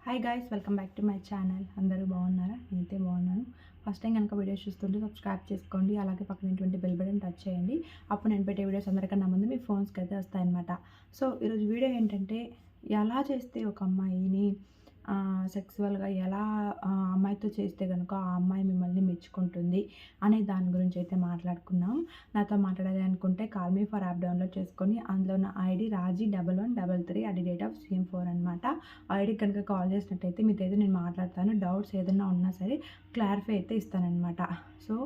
Hi guys, welcome back to my channel. అందరూ బాగున్నారా? నేనైతే బాగున్నాను. ఫస్ట్ టైం కనుక వీడియోస్ చూస్తుంటే సబ్స్క్రైబ్ చేసుకోండి, అలాగే పక్కన బెల్ బటన్ టచ్ చేయండి. అప్పుడు నేను పెట్టే వీడియోస్ అందరికన్నా ముందు మీ ఫోన్స్కి అయితే వస్తాయన్నమాట. సో ఈరోజు వీడియో ఏంటంటే, ఎలా చేస్తే ఒక అమ్మాయిని సెక్సువల్గా ఎలా అమ్మాయితో చేస్తే కనుక ఆ అమ్మాయి మిమ్మల్ని మెచ్చుకుంటుంది అనే దాని గురించి అయితే మాట్లాడుకుందాం. నాతో మాట్లాడాలి అనుకుంటే call me for app download చేసుకొని అందులో నా ఐడి రాజీ1113 అది డేట్ ఆఫ్ CM4 అనమాట. ఆ ఐడికి కనుక కాల్ చేసినట్టయితే మీతో నేను మాట్లాడతాను. డౌట్స్ ఏదైనా ఉన్నా సరే క్లారిఫై అయితే ఇస్తానన్నమాట. సో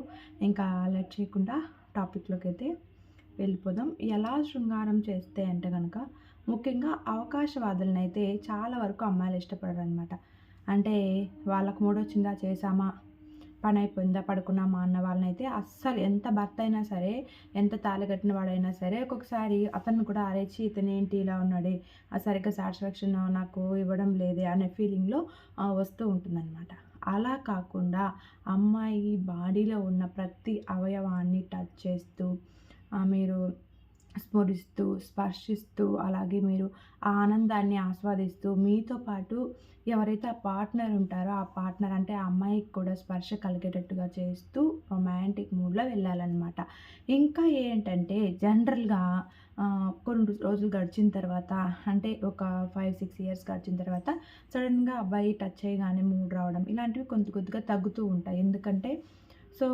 ఇంకా లేట్ చేయకుండా టాపిక్లోకి అయితే వెళ్ళిపోదాం. ఎలా శృంగారం చేస్తే అంటే కనుక ముఖ్యంగా అవకాశవాదులనైతే చాలా వరకు అమ్మాయిలు ఇష్టపడరనమాట. అంటే వాళ్ళకు మూడొచ్చిందా చేసామా, పని అయిపోయిందా పడుకున్నామా అన్న వాళ్ళనైతే అస్సలు, ఎంత భర్త అయినా సరే, ఎంత తాళి కట్టిన వాడైనా సరే, ఒక్కొక్కసారి అతను కూడా అరేచి ఇతను ఏంటి ఇలా ఉన్నాడే, సరిగ్గా సాటిస్ఫాక్షన్ నాకు ఇవ్వడం లేదే అనే ఫీలింగ్లో వస్తూ ఉంటుందన్నమాట. అలా కాకుండా అమ్మాయి బాడీలో ఉన్న ప్రతి అవయవాన్ని టచ్ చేస్తూ మీరు స్ఫురిస్తూ, స్పర్శిస్తూ, అలాగే మీరు ఆ ఆనందాన్ని ఆస్వాదిస్తూ, మీతో పాటు ఎవరైతే ఆ పార్ట్నర్ ఉంటారో, ఆ పార్ట్నర్ అంటే ఆ అమ్మాయికి కూడా స్పర్శ కలిగేటట్టుగా చేస్తూ రొమాంటిక్ మూడ్‌లో వెళ్ళాలన్నమాట. ఇంకా ఏంటంటే జనరల్‌గా కొన్ని రోజులు గడిచిన తర్వాత, అంటే ఒక 5, 6 ఇయర్స్ గడిచిన తర్వాత సడెన్‌గా అబ్బాయి టచ్ చేయగానే మూడ్ రావడం ఇలాంటివి కొద్దిగా తగ్గుతూ ఉంటాయి. ఎందుకంటే సో,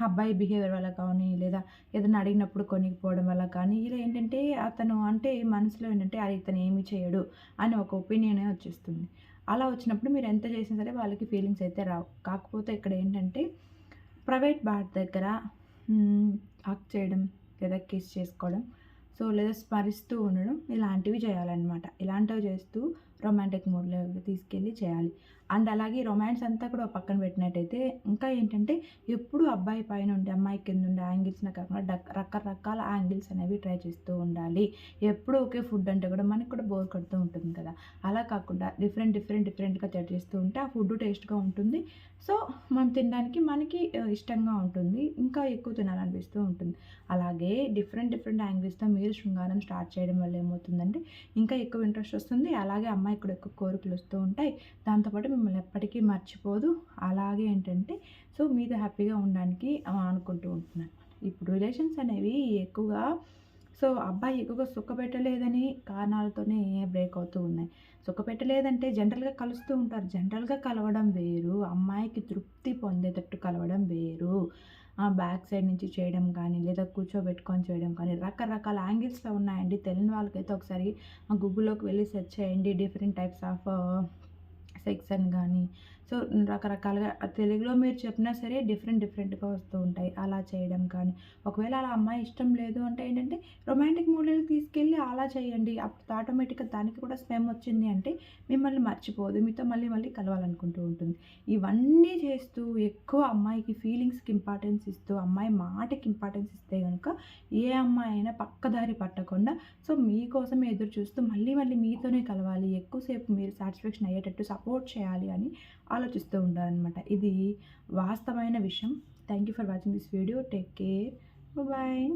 అబ్బాయి బిహేవియర్ వల్ల కానీ, లేదా ఏదైనా అడిగినప్పుడు కొనికపోవడం వల్ల కానీ, ఇలా ఏంటంటే అతను అంటే మనసులో ఏంటంటే అది ఇతను ఏమి చేయడు అని ఒక ఒపీనియనే వచ్చేస్తుంది. అలా వచ్చినప్పుడు మీరు ఎంత చేసినా సరే వాళ్ళకి ఫీలింగ్స్ అయితే రావు. కాకపోతే ఇక్కడ ఏంటంటే ప్రైవేట్ పార్ట్ దగ్గర హగ్ చేయడం, లేదా కిస్ చేసుకోవడం, సో లేదా స్మరిస్తూ ఉండడం ఇలాంటివి చేయాలన్నమాట. ఇలాంటివి చేస్తూ రొమాంటిక్ మూడ్‌లోకి తీసుకెళ్ళి చేయాలి. అండ్ అలాగే రొమాన్స్ అంతా కూడా పక్కన పెట్టినట్టయితే ఇంకా ఏంటంటే ఎప్పుడు అబ్బాయి పైనుండి, అమ్మాయి కిందుండి యాంగిల్స్‌నే కాకుండా రకరకాల యాంగిల్స్ అనేవి ట్రై చేస్తూ ఉండాలి. ఎప్పుడు ఒకే ఫుడ్ అంటే కూడా మనకు కూడా బోర్ కొడుతూ ఉంటుంది కదా! అలా కాకుండా డిఫరెంట్‌గా ట్రై చేస్తూ ఉంటే ఆ ఫుడ్ టేస్ట్‌గా ఉంటుంది. సో మనం తినడానికి మనకి ఇష్టంగా ఉంటుంది. ఇంకా ఎక్కువ తినాలనిపిస్తూ ఉంటుంది. అలాగే డిఫరెంట్ యాంగిల్స్‌తో మీరు శృంగారం స్టార్ట్ చేయడం వల్ల ఏమవుతుందంటే ఇంకా ఎక్కువ ఇంట్రెస్ట్ వస్తుంది. అలాగే అమ్మాయికి కూడా ఎక్కువ కోరికలు వస్తూ ఉంటాయి. దాంతోపాటు మిమ్మల్ని ఎప్పటికీ మర్చిపోదు. అలాగే ఏంటంటే సో మీతో హ్యాపీగా ఉండడానికి అనుకుంటూ ఉంటుందన్నమాట. ఇప్పుడు రిలేషన్స్ అనేవి ఎక్కువగా సో అబ్బాయి ఎక్కువగా సుఖపెట్టలేదని కారణాలతోనే బ్రేక్ అవుతూ ఉన్నాయి. సుఖపెట్టలేదంటే జనరల్‌గా కలుస్తూ ఉంటారు. జనరల్‌గా కలవడం వేరు, అమ్మాయికి తృప్తి పొందేటట్టు కలవడం వేరు. బ్యాక్ సైడ్ నుంచి చేయడం కానీ, లేదా కూర్చోబెట్టుకొని చేయడం కానీ, రకరకాల యాంగిల్స్‌లో ఉన్నాయండి. తెలియని వాళ్ళకైతే ఒకసారి గూగుల్‌లోకి వెళ్ళి సెర్చ్ చేయండి. డిఫరెంట్ టైప్స్ ఆఫ్ సెక్స్ అని గానీ, సో రకరకాలుగా తెలుగులో మీరు చెప్పినా సరే డిఫరెంట్‌గా వస్తూ ఉంటాయి. అలా చేయడం కానీ, ఒకవేళ అలా అమ్మాయి ఇష్టం లేదు అంటే ఏంటంటే రొమాంటిక్ మూడ్‌లోకి తీసుకెళ్ళి అలా చేయండి. అప్పుడు ఆటోమేటిక్‌గా దానికి కూడా స్పెమ్ వచ్చింది అంటే మిమ్మల్ని మర్చిపోదు. మీతో మళ్ళీ కలవాలనుకుంటూ ఉంటుంది. ఇవన్నీ చేస్తూ ఎక్కువ అమ్మాయికి ఫీలింగ్స్‌కి ఇంపార్టెన్స్ ఇస్తూ, అమ్మాయి మాటకి ఇంపార్టెన్స్ ఇస్తే గనుక ఏ అమ్మాయి అయినా పక్కదారి పట్టకుండా సో మీకోసమే ఎదురు చూస్తూ మళ్ళీ మీతోనే కలవాలి, ఎక్కువసేపు మీరు సాటిస్ఫాక్షన్ అయ్యేటట్టు సపోర్ట్ చేయాలి అని ఆలోచిస్తూ ఉంటారనమాట. ఇది వాస్తవమైన విషయం. Thank you for watching this video. Take care. Bye.